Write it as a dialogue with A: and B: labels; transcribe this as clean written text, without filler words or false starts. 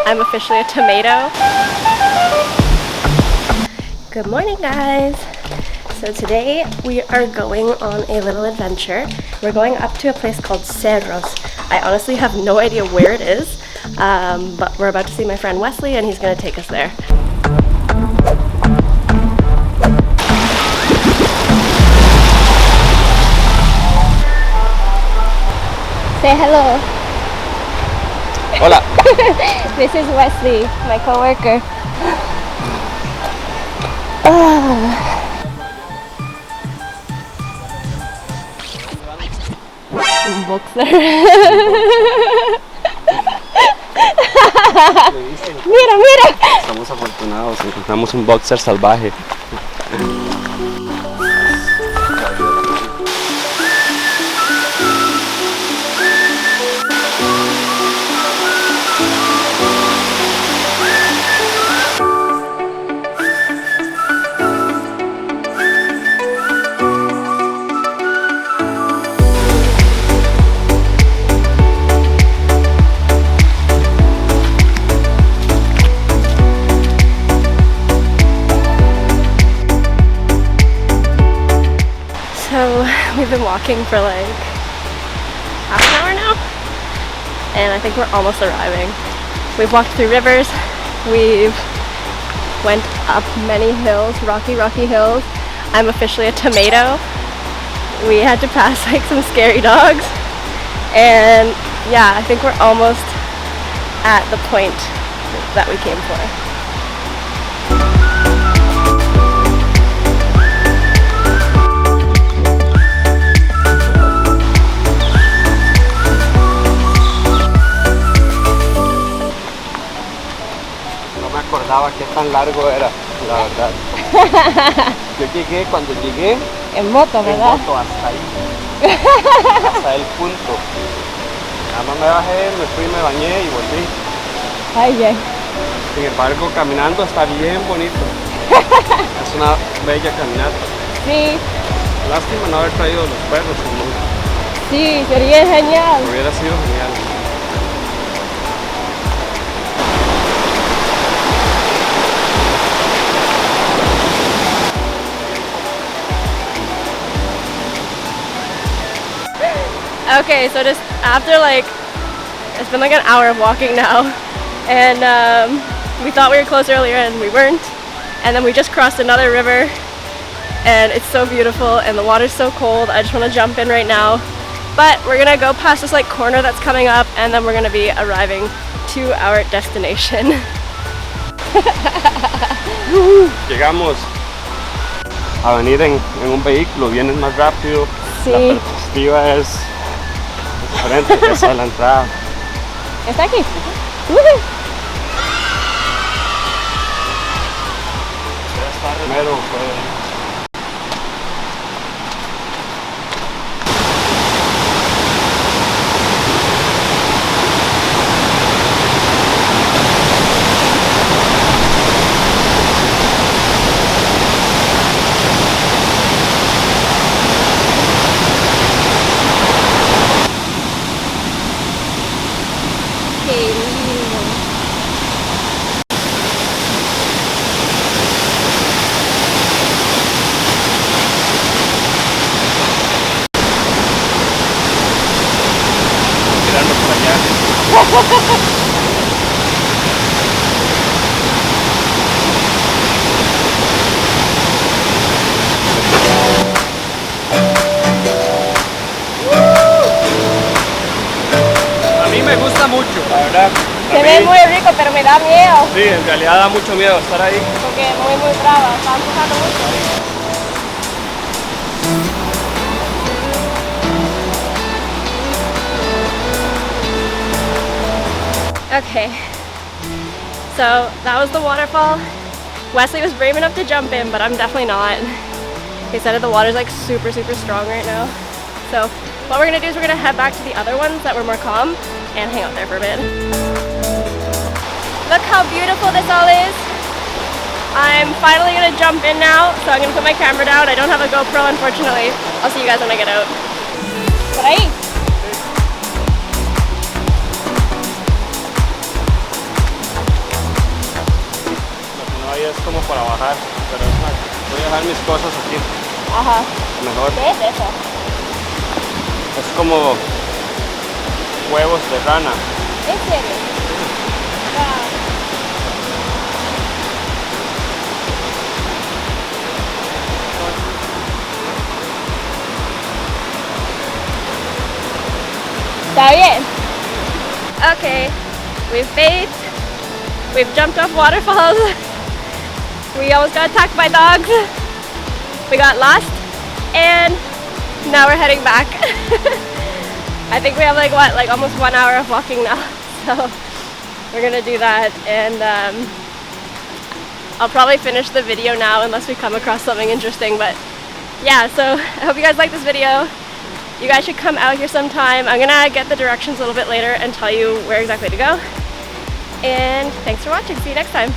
A: I'm officially a tomato. Good morning, guys. So today we are going on a little adventure. We're going up to a place called Cerros. I honestly have no idea where it is, but we're about to see my friend Wesley and he's gonna take us there. Say hello.
B: Hola.
A: This is Wesley, my coworker. Un boxer. Mira, mira.
B: Estamos afortunados, encontramos un boxer salvaje.
A: So we've been walking for like half an hour now, and I think we're almost arriving. We've walked through rivers, we've went up many hills, rocky hills. I'm officially a tomato. We had to pass like some scary dogs, and yeah, I think we're almost at the point that we came for.
B: Qué tan largo era, la verdad. Yo llegué, cuando llegué
A: En moto, ¿verdad?
B: en moto hasta ahí, hasta el punto. Nada más me bajé, me fui, me bañé y volví.
A: Ay, bien.
B: Sin embargo, caminando está bien bonito. Es una bella caminata.
A: Sí,
B: Lástima no haber traído los perros, como
A: sí, sería genial.
B: hubiera sido genial.
A: Okay, so just after like, it's been like an hour of walking now, and we thought we were close earlier and we weren't, and then we just crossed another river, and it's so beautiful and the water's so cold. I just want to jump in right now, but we're gonna go past this like corner that's coming up, and then we're gonna be arriving to our destination.
B: Llegamos. A venir en un vehículo vienes más rápido.
A: Sí.
B: La perspectiva es diferente, esa es la entrada.
A: ¿Está aquí?
B: Primero
A: Qué lindo.
B: tirando por allá. A mí me gusta mucho, la verdad.
A: Se ve muy rico, pero me da miedo.
B: Sí, en realidad da mucho miedo estar ahí.
A: Porque es muy brava, está empujando mucho. Okay, so that was the waterfall. Wesley was brave enough to jump in, but I'm definitely not. He said that the water's like super strong right now. So what we're gonna do is we're gonna head back to the other ones that were more calm and hang out there for a bit. Look how beautiful this all is. I'm finally gonna jump in now, so I'm gonna put my camera down. I don't have a GoPro, unfortunately. I'll see you guys when I get out. Por ahí.
B: bajar, pero es más, voy a dejar mis cosas aquí.
A: Ajá.
B: Mejor.
A: ¿Qué es eso?
B: Es como huevos de rana.
A: ¿En serio? Wow. Está bien. Okay, we've bathed, we've jumped off waterfalls, we almost got attacked by dogs, we got lost, and now we're heading back. I think we have like almost 1 hour of walking now, so we're gonna do that, and I'll probably finish the video now unless we come across something interesting. But yeah, so I hope you guys like this video. You guys should come out here sometime. I'm gonna get the directions a little bit later and tell you where exactly to go. And thanks for watching. See you next time.